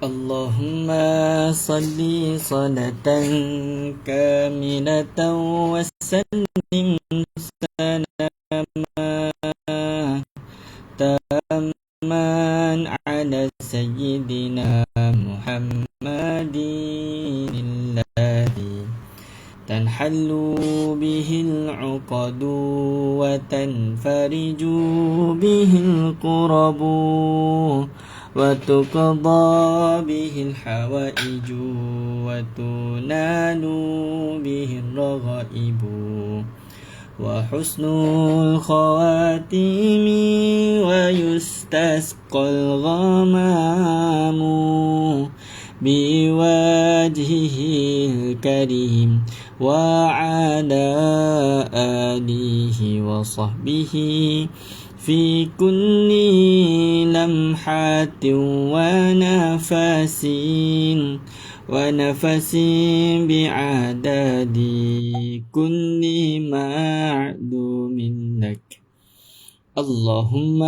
اللهم صل صلاة كاملة وسلم سلاما تاما على سيدنا محمد الذي تنحل به العقد وتنفرج به الكرب وتقضى به الحوائج وتنال به الرغائب وحسن الخواتيم ويستسقى الغمام بوجهه الكريم وعلى آله وصحبه في كل لمحة ونفس بعدد كل معلوم لك. اللهم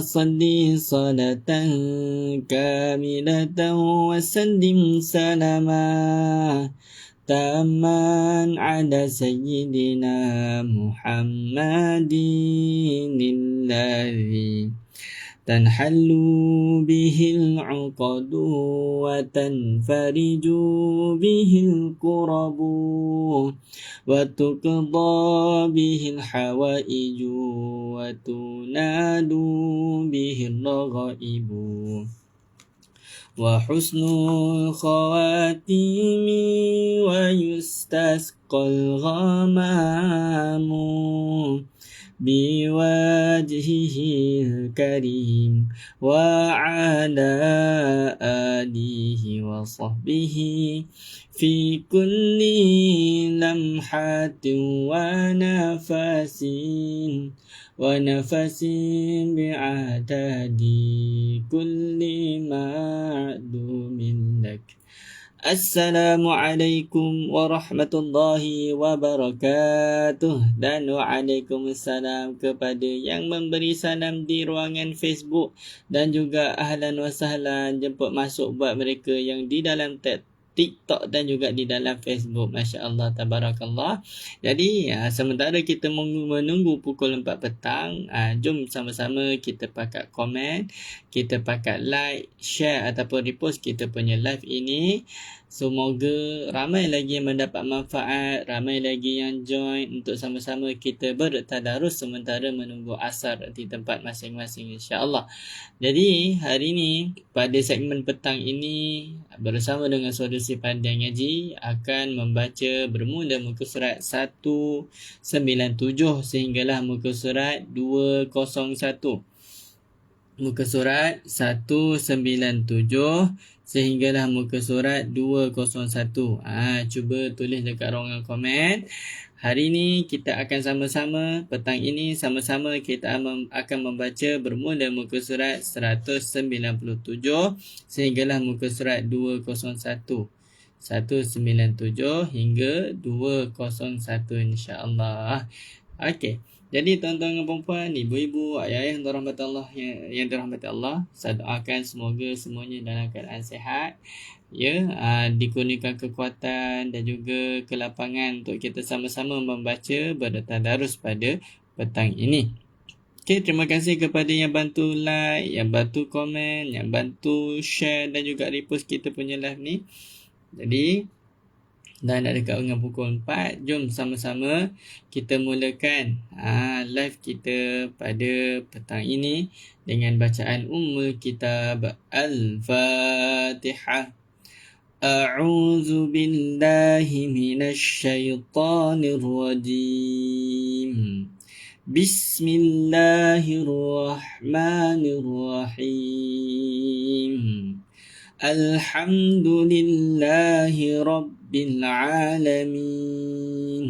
صل صلاة كاملة وسلم سلاما تاما على سيدنا محمد الذي تنحل به العقد وتنفرج به الكرب وتقضى به الحوائج وتنال به الرغائب وحسن الخواتيم ويستسقى الغمام بوجهه الكريم وعلى آله وصحبه في كل لمحة ونفس بعدد كل معلوم لك. Assalamualaikum warahmatullahi wabarakatuh. Dan waalaikumsalam kepada yang memberi salam di ruangan Facebook. Dan juga ahlan wa sahlan jemput masuk buat mereka yang di dalam TikTok dan juga di dalam Facebook. Masya Allah, tabarakallah. Jadi sementara kita menunggu pukul 4 petang, jom sama-sama kita pakat komen, kita pakat like, share ataupun repost kita punya live ini. Semoga ramai lagi yang mendapat manfaat, ramai lagi yang join untuk sama-sama kita bertadarus sementara menunggu asar di tempat masing-masing, insya-Allah. Jadi hari ini pada segmen petang ini bersama dengan saudara si pandai ngaji akan membaca bermula muka surat 197 sehinggalah muka surat 201. Muka surat 197 sehinggalah muka surat 201. Cuba tulis dekat ruangan komen. Hari ini kita akan sama-sama, petang ini sama-sama kita akan membaca bermula muka surat 197 sehinggalah muka surat 201. 197 hingga 201 insya-Allah. Okey. Jadi tuan-tuan dan puan-puan, ibu-ibu, ayah-ayah yang dirahmati Allah, yang dirahmati Allah, saya doakan semoga semuanya dalam keadaan sihat, dikurniakan kekuatan dan juga kelapangan untuk kita sama-sama membaca bertadarus pada petang ini. Okey, terima kasih kepada yang bantu like, yang bantu komen, yang bantu share dan juga repost kita punya live ni. Jadi dan dah dekat dengan pukul 4, jom sama-sama kita mulakan live kita pada petang ini dengan bacaan Ummul Kitab Al-Fatihah. A'udzu billahi minasy syaithanir rajim. Bismillahirrahmanirrahim. Alhamdulillahi Rabbil Alamin.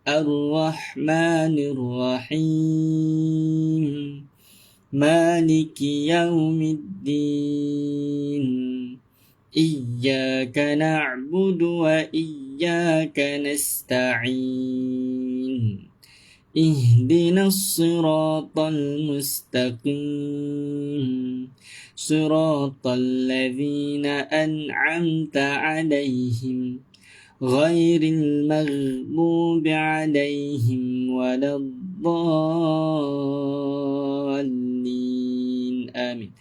Ar-Rahmanir Rahim. Maliki Yaumiddin. Iyyaka na'budu wa iyyaka nasta'in. اهدنا الصراط المستقيم صراط الذين أنعمت عليهم غير المغضوب عليهم ولا الضالين آمين.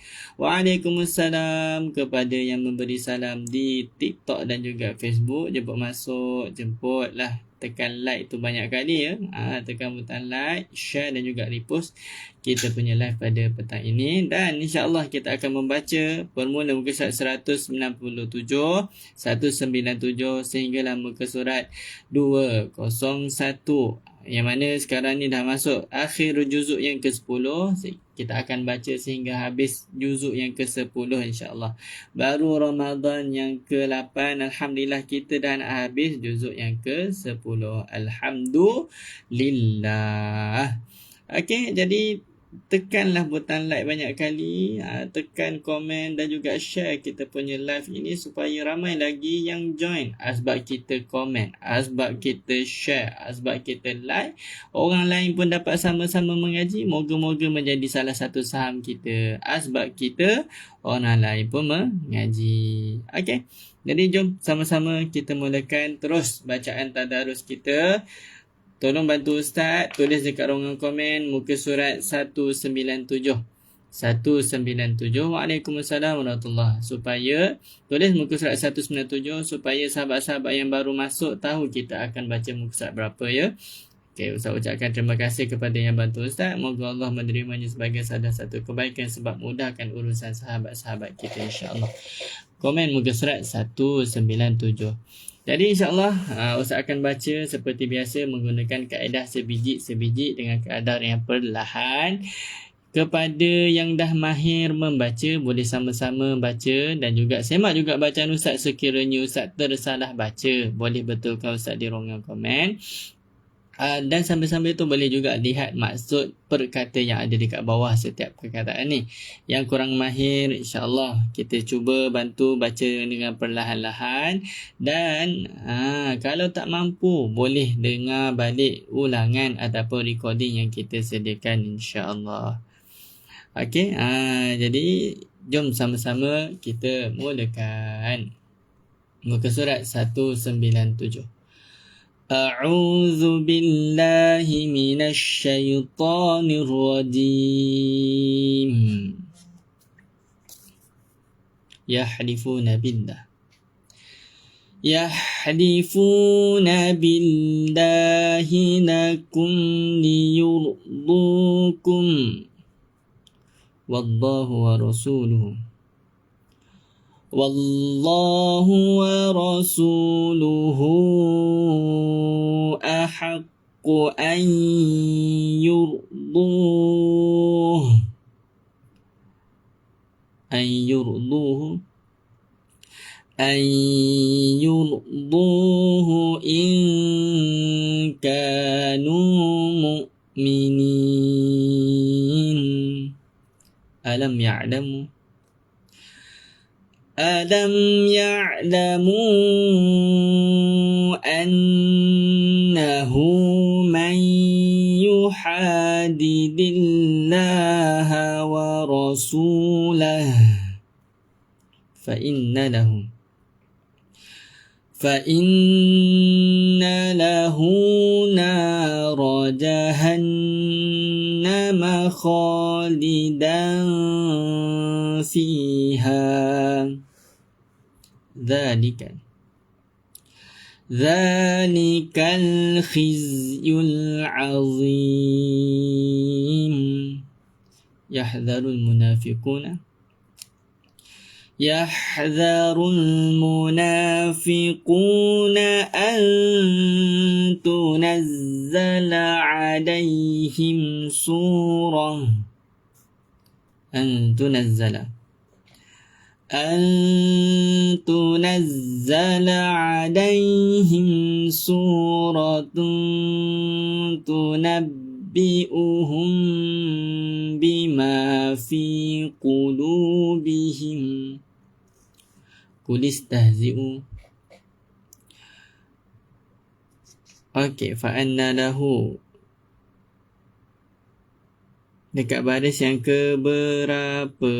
Waalaikumsalam kepada yang memberi salam di TikTok dan juga Facebook. Jemput masuk, jemputlah. Tekan like tu banyak kali ya. Tekan butang like, share dan juga repost kita punya live pada petang ini. Dan insyaAllah kita akan membaca permula muka surat 197, 197 sehinggalah muka surat 201. Yang mana sekarang ni dah masuk akhir juzuk yang ke-10. Kita akan baca sehingga habis juzuk yang ke-10 insyaAllah. Baru Ramadan yang ke-8. Alhamdulillah kita dah nak habis juzuk yang ke-10. Alhamdulillah. Okey, jadi tekanlah butang like banyak kali, tekan komen dan juga share kita punya live ini supaya ramai lagi yang join. Sebab kita komen, sebab kita share, sebab kita like, orang lain pun dapat sama-sama mengaji. Moga-moga menjadi salah satu saham kita. Sebab kita, orang lain pun mengaji. Okey, jadi jom sama-sama kita mulakan terus bacaan tadarus kita. Tolong bantu Ustaz, tulis dekat ruangan komen muka surat 197. 197. Waalaikumsalam warahmatullahi. Supaya tulis muka surat 197 supaya sahabat-sahabat yang baru masuk tahu kita akan baca muka surat berapa ya. Okey, Ustaz ucapkan terima kasih kepada yang bantu Ustaz. Moga Allah menerimanya sebagai salah satu kebaikan sebab mudahkan urusan sahabat-sahabat kita insya-Allah. Komen muka surat 197. Jadi insyaAllah Ustaz akan baca seperti biasa menggunakan kaedah sebiji-sebiji dengan kadar yang perlahan. Kepada yang dah mahir membaca, boleh sama-sama baca dan juga semak juga bacaan Ustaz. Sekiranya Ustaz tersalah baca, boleh betulkan Ustaz di ruangan komen. Dan sambil-sambil tu boleh juga lihat maksud perkata yang ada dekat bawah setiap perkataan ni. Yang kurang mahir, insyaAllah kita cuba bantu baca dengan perlahan-lahan. Dan kalau tak mampu, boleh dengar balik ulangan ataupun recording yang kita sediakan insyaAllah. Okey, jadi jom sama-sama kita mulakan muka surat 197. أعوذ بالله من الشيطان الرجيم يحلفون بالله لكم ليرضوكم والله ورسوله أحق أن يرضوه إن كانوا مؤمنين ألم يعلموا أنه من يحادد الله ورسوله فإن له نار جهنم خالدا فيها ذلك الخزي العظيم يحذر المنافقون أن تنزل عليهم سورة تنبئهم بما في قلوبهم قل استهزئوا فأنى له Dekat baris yang keberapa?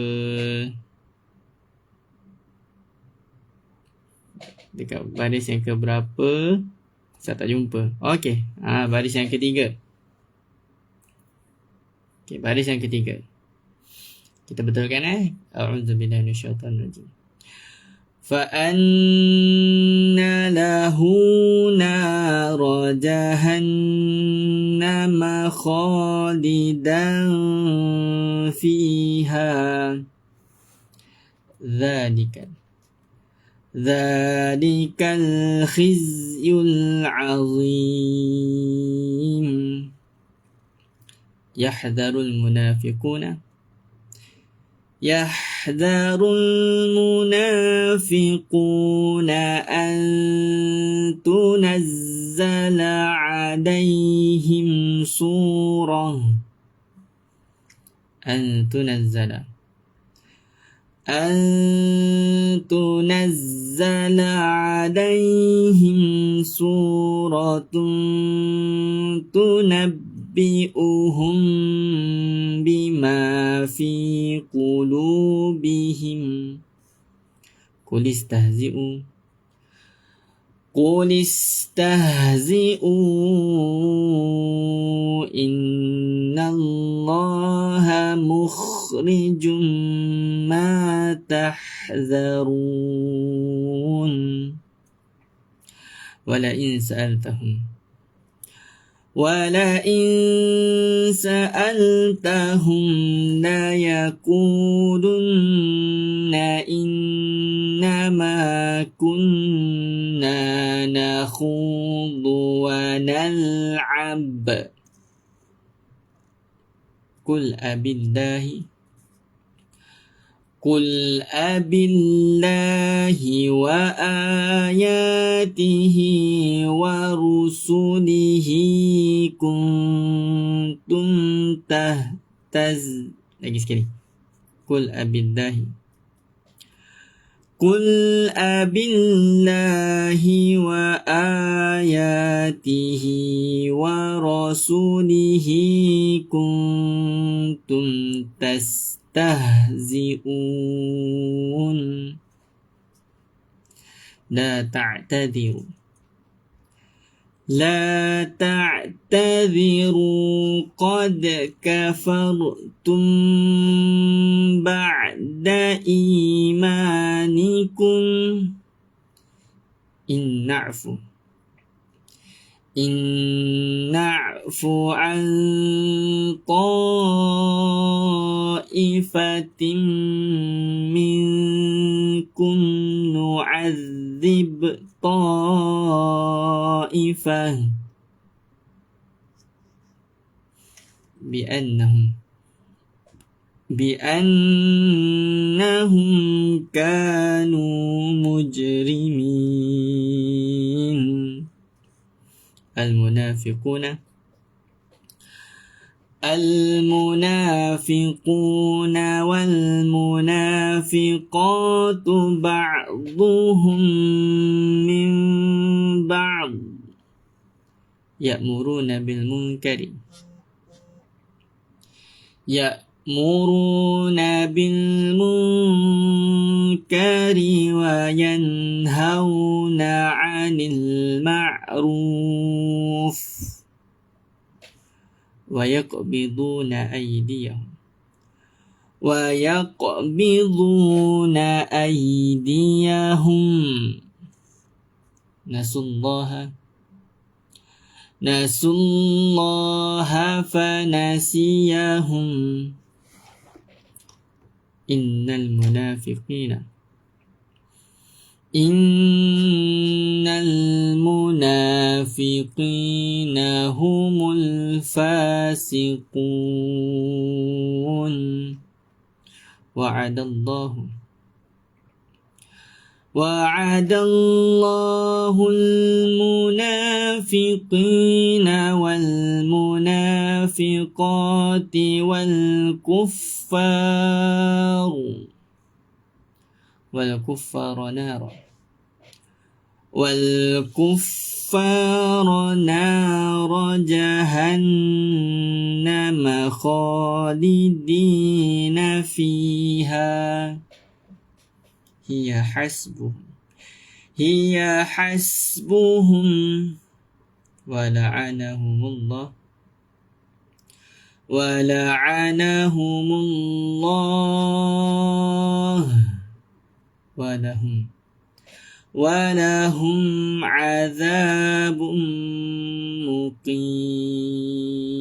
Dekat baris yang keberapa? Saya tak jumpa. Okey. Baris yang ketiga. Okey, baris yang ketiga. Kita betulkan A'udzubillahi minasyaitonir rajim. فَأَنَّ لَهُ نَارَ جَهَنَّمَ خَالِدًا فِيهَا ذَلِكَ الْخِزْيُ الْعَظِيمُ يَحْذَرُ المنافقون أن تنزل عليهم سورة تنبئهم بما في قلوبهم قل استهزئوا إن الله مخرج ما تحذرون ولئن سألتهم ليقولن إنما كنا نخوض ونلعب قل أبالله وآياته ورسله كنتم lagi sekali. قل أبالله وآياته ورسوله كنتم تستهزئون لا تعتذروا قد كفرتم بعد إيمانكم إن نعف عن طائفة منكم نعذب طائفة بأنهم كانوا مجرمين المنافقون والمنافقات بعضهم من بعض يأمرون بالمنكر وينهون عن المعروف ويقبضون أيديهم نسوا الله فنسيهم إن المنافقين هم الفاسقون وعد الله المنافقين والمنافقات والكفار نارا والكفار نار جهنم خالدين فيها هي حسبهم ولعنهم الله ولهم عذاب مقيم.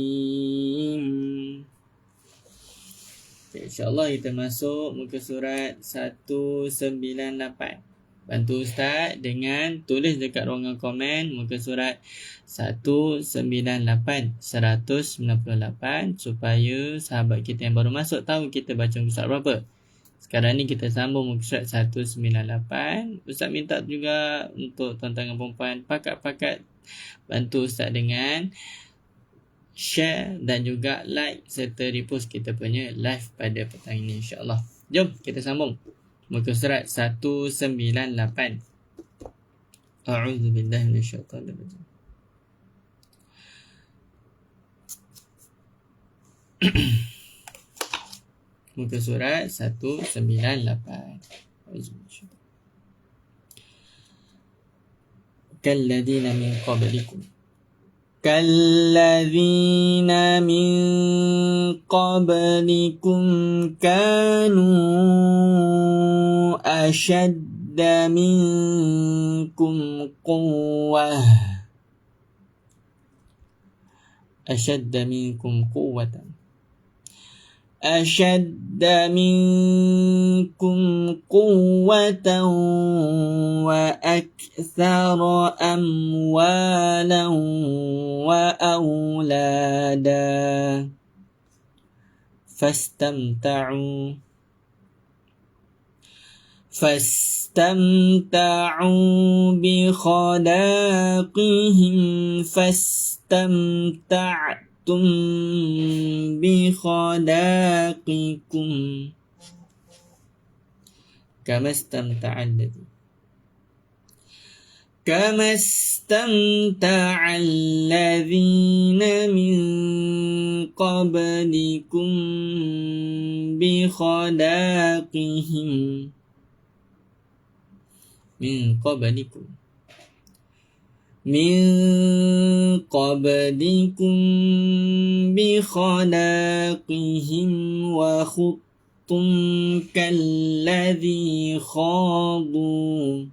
InsyaAllah kita masuk muka surat 198. Bantu Ustaz dengan tulis dekat ruangan komen muka surat 198 supaya sahabat kita yang baru masuk tahu kita baca muka surat berapa. Sekarang ni kita sambung muka surat 198. Ustaz minta juga untuk tuan-tuan dan perempuan pakat-pakat bantu Ustaz dengan share dan juga like serta repost kita punya live pada petang ini, insyaAllah. Jom kita sambung muka surat 198. A'udzubillahi minasyaitanir rajim. Muka surat 198. Kalladzina min qablikum kanu ashadda minkum quwwatan أشد منكم قوة وأكثر أموالا وأولادا فاستمتعوا بخلاقهم فاستمتعتم بخلاقكم كما استمتع الذين من قبلكم بخلاقهم وخضتم كالذي خاضوا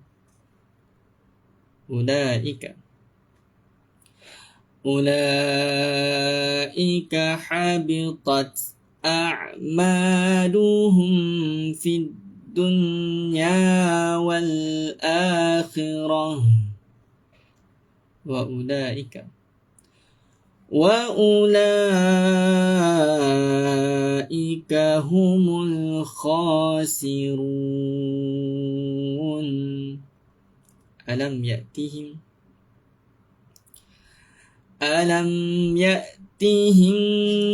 أولئك حبطت أعمالهم في الدنيا والآخرة وأولئك هم الخاسرون. ألم يأتهم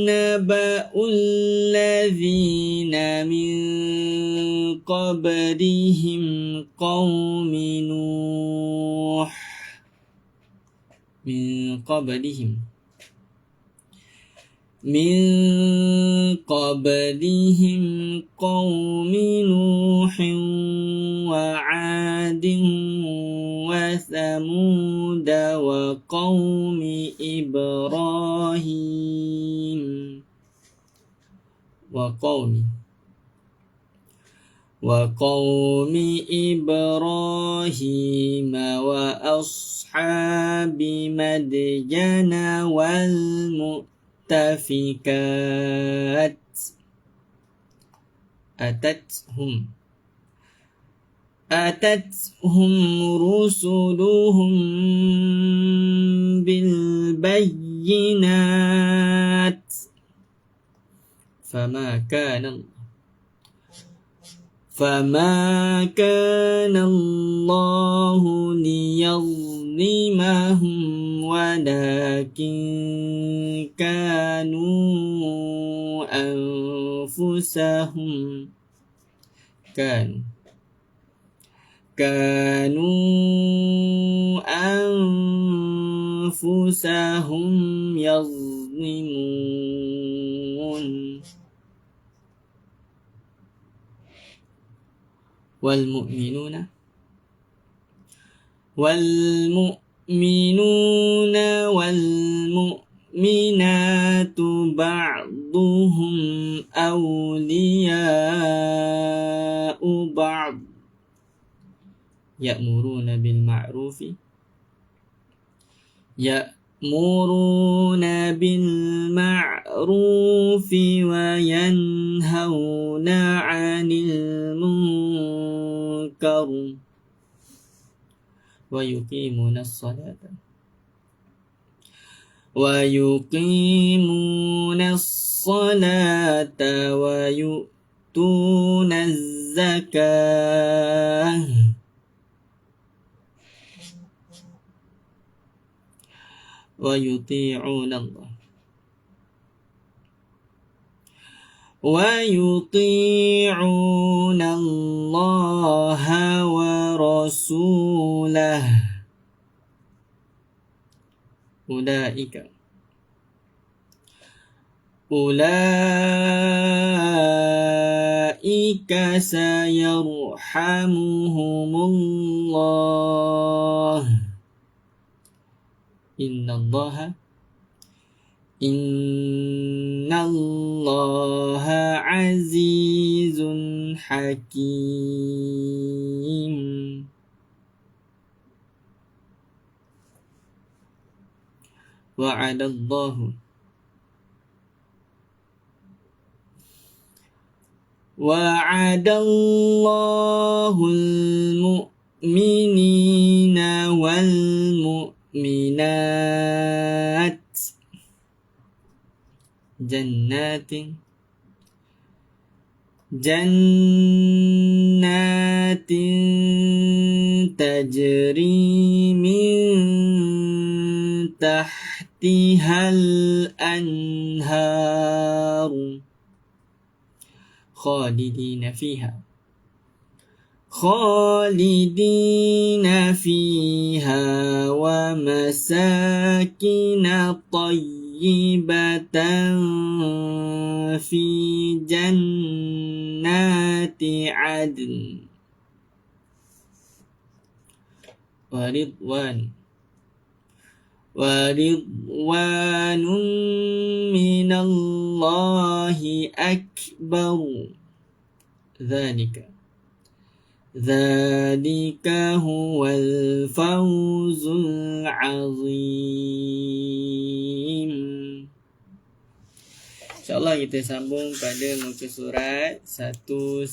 نبأ الذين من قبلهم قوم نوح وعاد وثمود وقوم إبراهيم وأصحاب مدين والمؤتفكات أتتهم رسلهم بالبينات فما كان الله ليظلمهم ولكن كانوا كانوا أنفسهم يظلمون والمؤمنون والمؤمنات بعضهم أولياء بعض يأمرون بالمعروف وينهون عن المنكر ويقيمون الصلاة ويؤتون الزكاة ويطيعون الله ورسوله أولئك سيرحمهم الله إن الله عزيز حكيم. وعد الله المؤمنين والمؤمنات جنات تجري من تحتها الأنهار خالدين فيها ومساكن طيبة في جنات عدن ورضوان من الله أكبر ذلك هو الفوز العظيم. InsyaAllah kita sambung pada muka surat 199.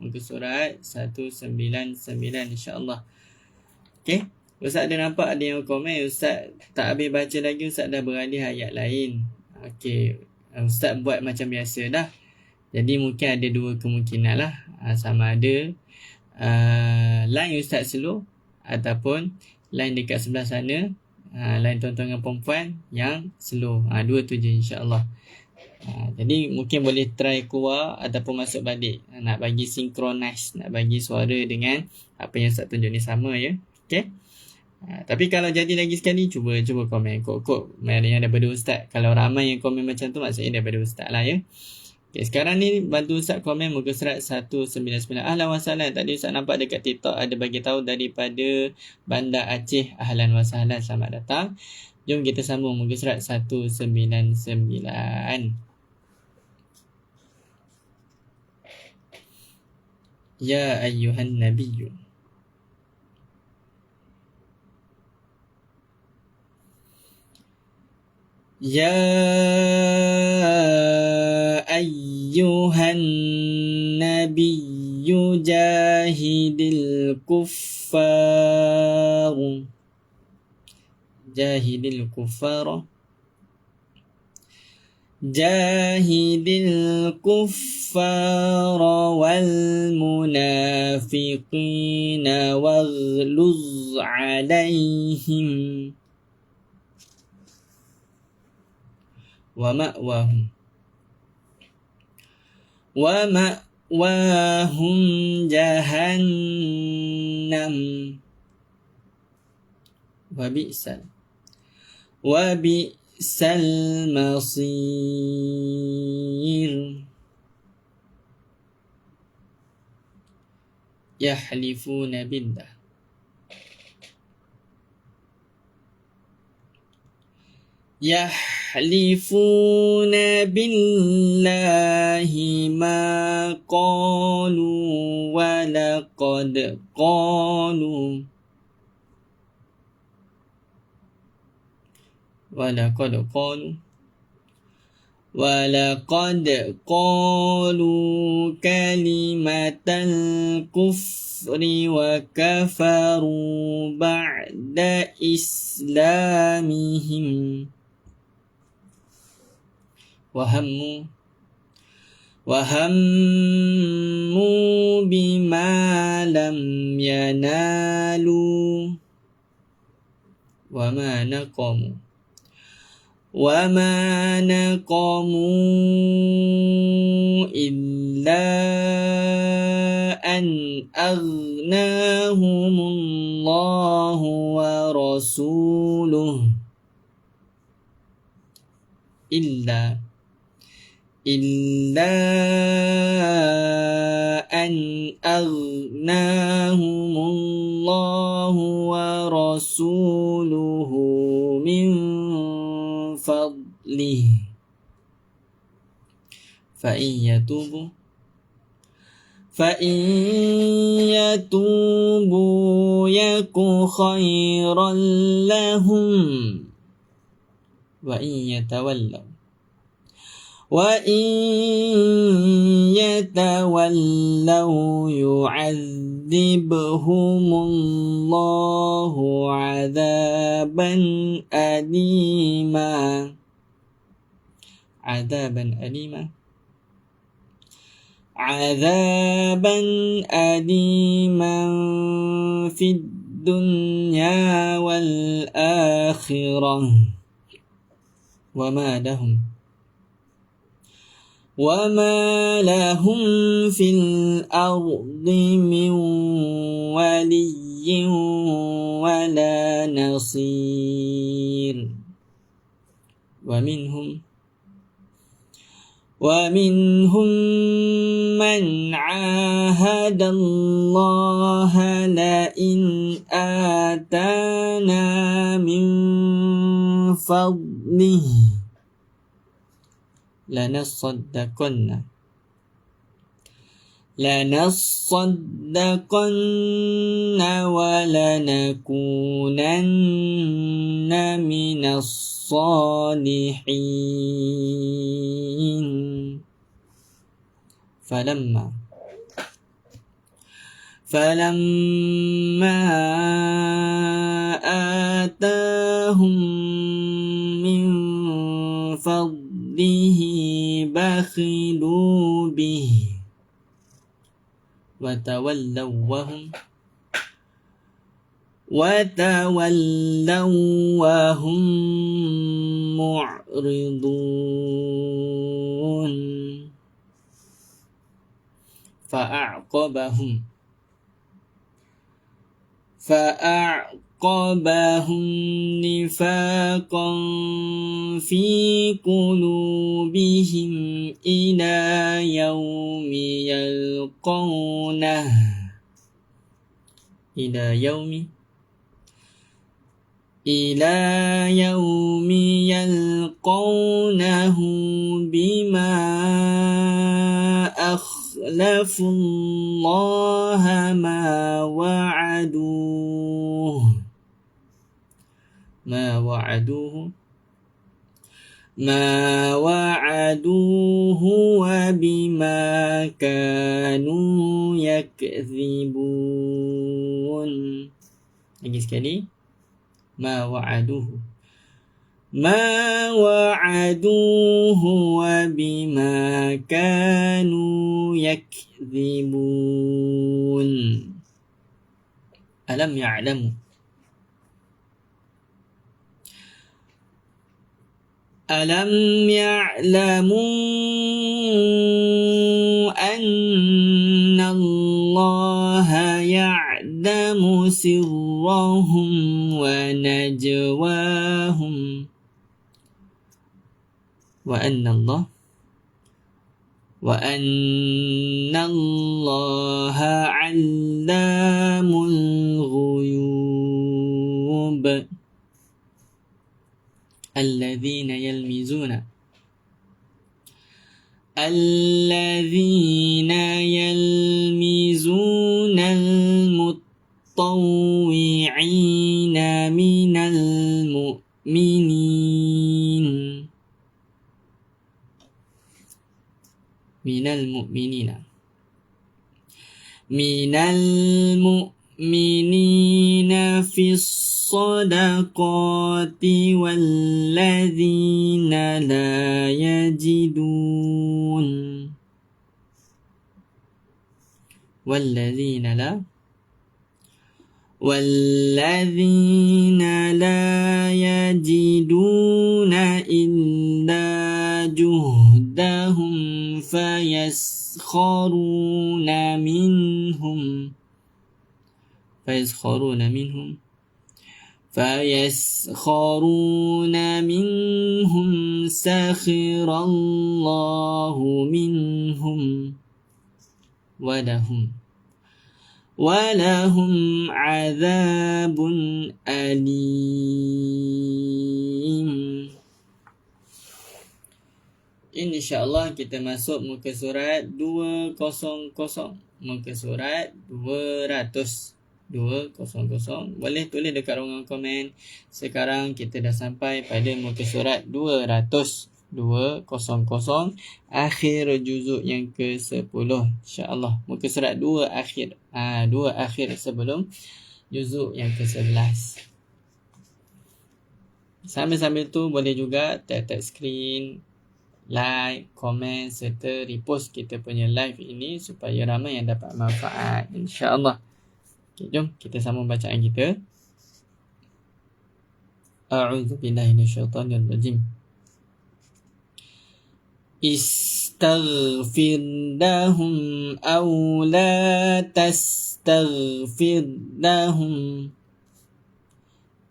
Muka surat 199 insyaAllah. Okay. Ustaz ada nampak ada yang komen, Ustaz tak habis baca lagi, Ustaz dah beralih ayat lain. Okay. Ustaz buat macam biasa dah. Jadi mungkin ada dua kemungkinan lah. Sama ada line Ustaz slow ataupun line dekat sebelah sana, line tuan-tuan dengan perempuan yang slow. Dua tu je insyaAllah. Jadi mungkin boleh try keluar ataupun masuk balik. Nak bagi synchronize, nak bagi suara dengan apa yang Ustaz tunjuk ni sama ya. Okay. Tapi kalau jadi lagi sekali, cuba komen kok yang daripada Ustaz. Kalau ramai yang komen macam tu, maksudnya daripada Ustaz lah ya. Okay, sekarang ni bantu Ustaz komen muka surat 199. Ahlan wa sahlan. Tadi Ustaz nampak dekat TikTok ada bagi tahu daripada Bandar Aceh. Ahlan wa sahlan, selamat datang. Jom kita sambung muka surat 199. Ya ayyuhan nabiyyu Ya ayyuhan nabiyyu jahidil kuffar wal munafiqina waghluz alaihim wa مأواهم جهنم وبئس المصير يحلفون بالله يحلفون بالله ما قالوا ولقد قالوا كلمة الكفر وكفروا بعد إسلامهم وهموا بما لم ينالوا وما نقموا إلا أن أغناهم الله ورسوله إلا أن أغناهم الله ورسوله من فضله فإن يتوبوا يك خيرا لهم وإن يتولوا يعذبهم الله عذابا أليما في الدنيا والآخرة وما لهم في الأرض من ولي ولا نصير ومنهم من عاهد الله لئن آتانا من فضله لنصدقن ولنكونن من الصالحين فلما آتاهم من فضله بخلوا به وتولوا وهم معرضون فأعقبهم نفاقا في قلوبهم إلى يوم يلقونه بما أخلفوا الله ما وعدوه وبما كانوا يكذبون. Lagi sekali. ما وعدوه وبما كانوا يكذبون. ألم يعلموا ألم يعلموا أن الله يعلم سرهم ونجواهم وأن الله علام الغيوب الذين يلمزون المطوعين من المؤمنين في الصدقات والذين لا يجدون إلا جهدهم فيسخرون منهم سخر الله منهم ولهم عذاب أليم. InsyaAllah kita masuk muka surat 200. Muka surat 200. Boleh tulis dekat ruangan komen. Sekarang kita dah sampai pada muka surat 200. Akhir juzuk yang ke-10. InsyaAllah. Muka surat 2 akhir. 2 akhir sebelum juzuk yang ke-11. Sambil-sambil tu boleh juga tap screen, like, komen serta repost kita punya live ini supaya ramai yang dapat manfaat, insya-Allah. Okay, jom kita sambung bacaan kita. A'udzubillahi minasyaitonirrajim. Istaghfir lahum aw la tastaghfir lahum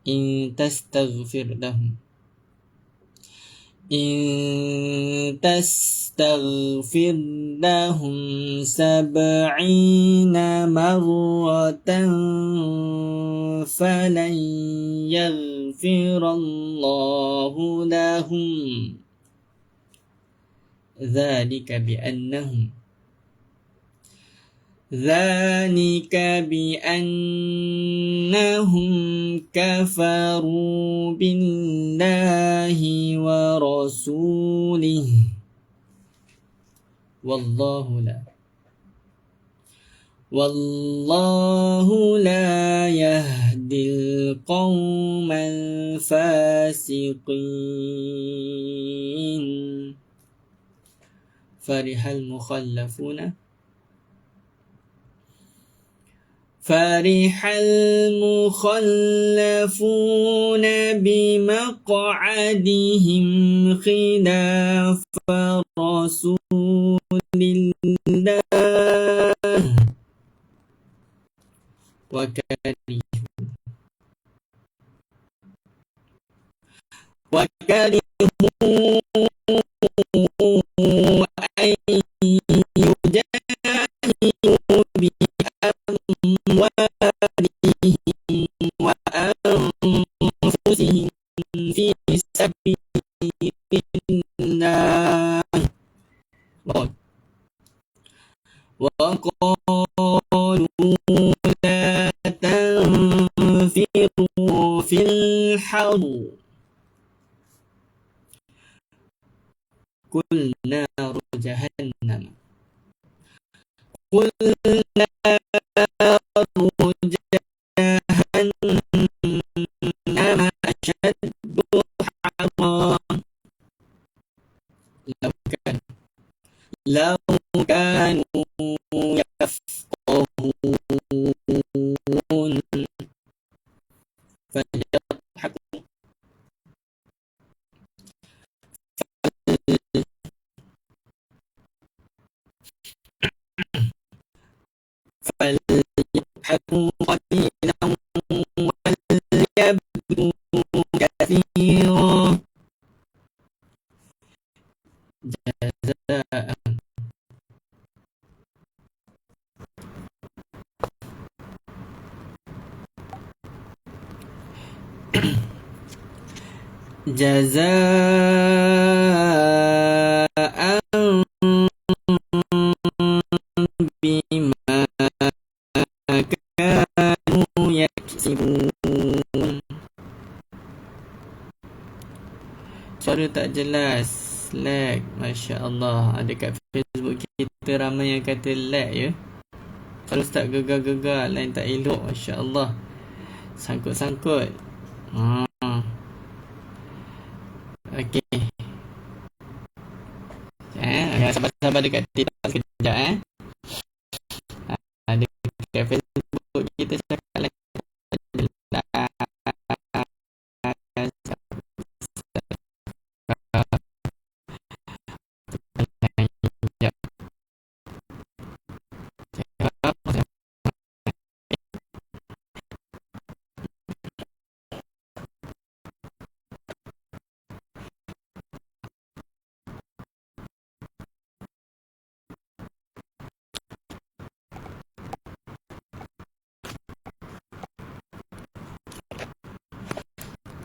in tastaghfir lahum إن تستغفر لهم 70 مرة فلن يغفر الله لهم ذلك بأنهم كفروا بالله ورسوله والله لا يهدي القوم الفاسقين. فرح المخلفون بمقعدهم خلاف رسول الله وكرهوا أن يجاهدوا بأموالهم وأنفسهم في سبيل الله وقالوا لا تنفروا في الحر قل نار جهنم أشد حرا لو كانوا يفقهون قليلا وليبكوا كثيرا جزاء جزاء بما كانوا يكسبون. Suara tak jelas, lag. Masya Allah, ada kat Facebook kita ramai yang kata lag ya. Kalau start gegar-gegar, lain tak elok. Masya Allah, sangkut-sangkut. Okey. Sabar-sabar dekat TikTok sekejap Ada kat Facebook kita cakap lagi.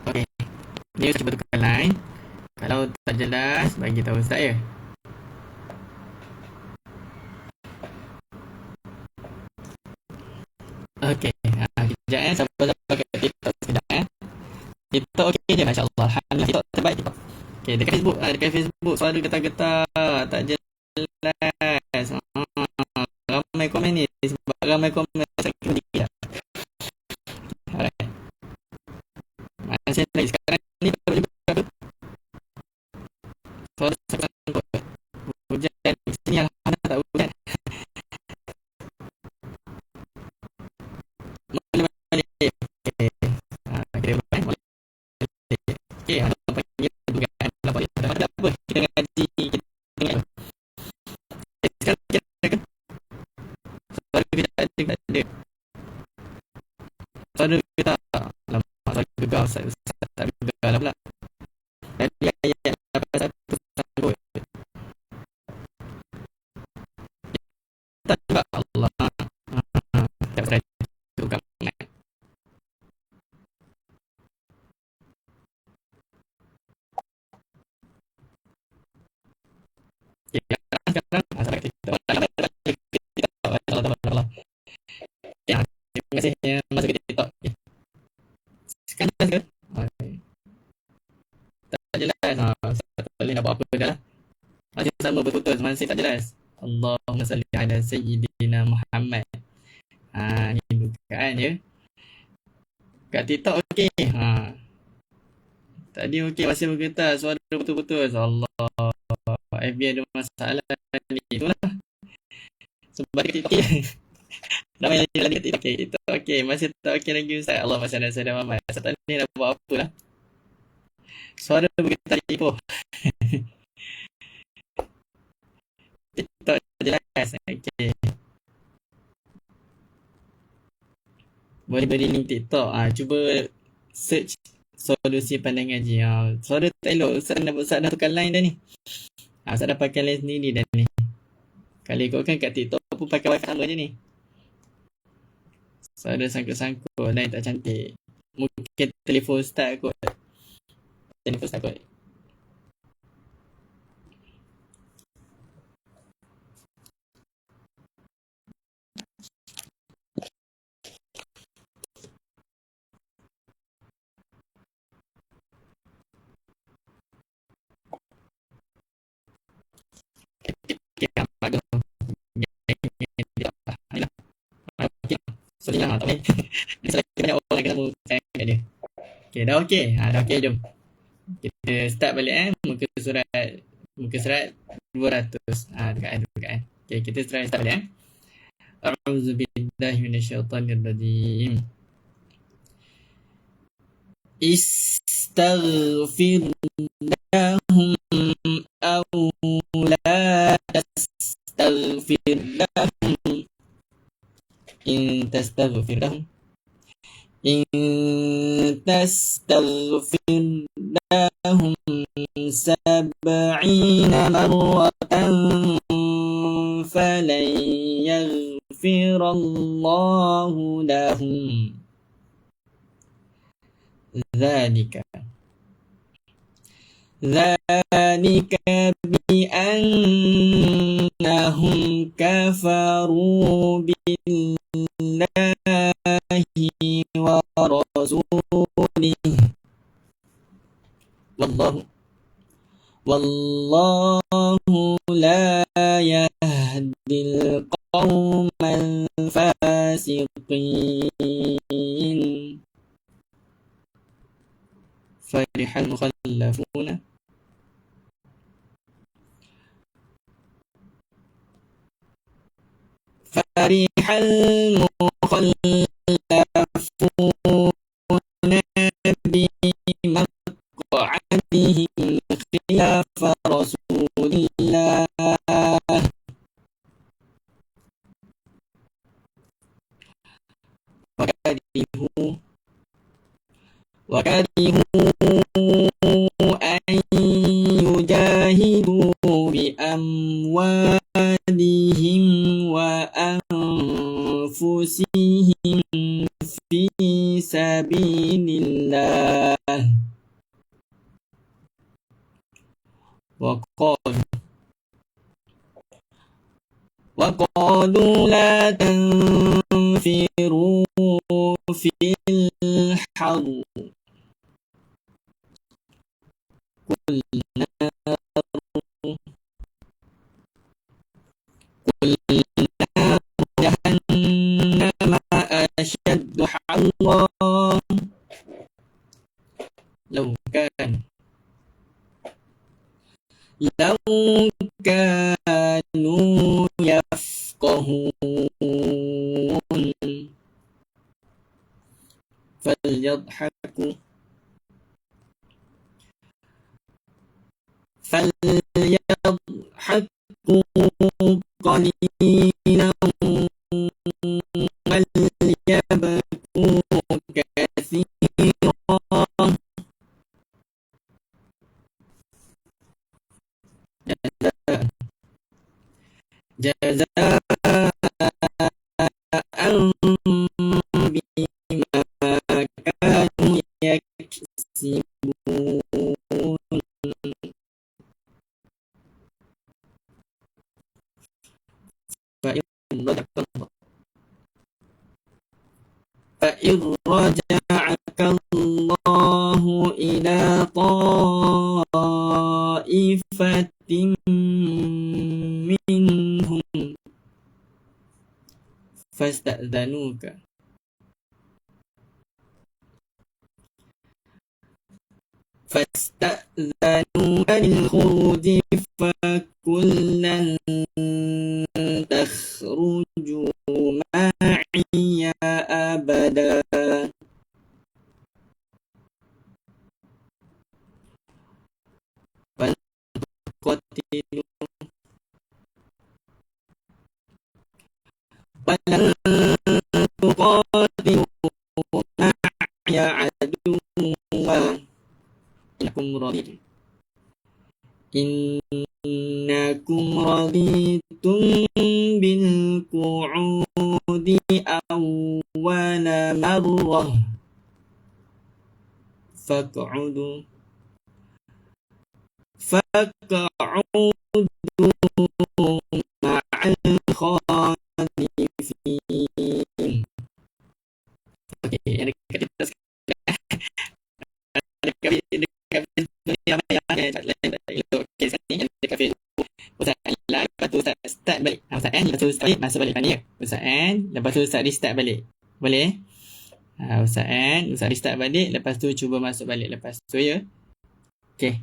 Okey. Ni cuba tukar line. Kalau tak jelas, bagi tahu Ustaz ya. Okey. Sekejap sabar-sabar kat TikTok sekejap TikTok okey je, Masya Allah. Alhamdulillah, TikTok terbaik TikTok. Okey, dekat Facebook suara getar-getar, tak jelas. Ramai komen ni, sebab ramai komen sakit dia. Alright. Masih lagi sekarang ni tak boleh buka apa. Suara sangkut. Hujan sini alhamdulillah tak hujan. Boleh. Okey. Okey, boleh. Okey, ada panggil dugaan dapat ada apa? Kita ngaji kita dengar. Sekarang kita kan. Suara kita ada. Suara kita lama suara gegar tak gegar lah pula. Tadi ayat dapat satu sangkut. Tak sebab Allah. Tak pasal itu kamu. Sekarang sampai kita Allah. Ya, terima kasih yang masuk ke TikTok. Sekarang jelas ke? Tak jelas. Tak boleh nak buat apa dah. Masih sama berputus, masih tak jelas. Allahumma salli ala Sayyidina Muhammad. Ni bukaan ya. Kat TikTok okey. Tadi okey, masih bergetar, suara putus-putus. Allah. FB ada masalah ni. Itulah. Sebab dekat TikTok ramai yang jalan dekat TikTok. TikTok okey, masih tak okey lagi Ustaz. Allah masya Allah Sayyidina Muhammad. Ustaz ni nak buat apa lah. Suara bergetar tipu. TikTok jelas. Okey. Boleh beri link TikTok. Cuba search solusi pandang ngaji. Suara tak elok. Ustaz dah tukar line dah ni. Ustaz dah pakai line sendiri dah ni. Kalau ikutkan kat TikTok pun pakai wifi sama je ni. Suara sangkut-sangkut. Line tak cantik. Mungkin telefon Ustaz kot. Telefon Ustaz kot. Tak boleh. Selagi banyak orang kena sayang kat dia. Okay, dah okey. Dah okey, jom. Kita start balik muka surat 200. Dekat. Okay, kita start balik A'udzu billahi minasyaitonir rajim. Istaghfir lahum aw la tastaghfir lahum in tastaghfir lahum in tastaghfir lahum sab'ina marratan falan yaghfirallahu lahum ذلك بأنهم كفروا بالله ورسوله والله لا يهدي القوم الفاسقين فرح المخلفون بمقعدهم خلاف رسول الله وكرهوا أن يجاهدوا بأموالهم وأنفسهم في سبيل الله وقالوا لا تنفروا في الحر قل نار جهنم أشد حرا لو كانوا يفقهون فليضحكوا قليلا وليبكوا كثيرا جزاء بما كانوا يكسبون فإن رجعك الله إلى طائفة منهم فاستأذنوك للخروج فقل لن تخرجوا معي أبدا ولن تقاتلوا معي عدوا إنكم رضيتم بالقعود أول مرة فاقعدوا مع الخالفين. Start balik. Ustaz lepas tu start balik, masuk balik tanya. Ustaz lepas tu Ustaz restart balik. Boleh? Ustaz restart balik, lepas tu cuba masuk balik lepas tu ya. Okey.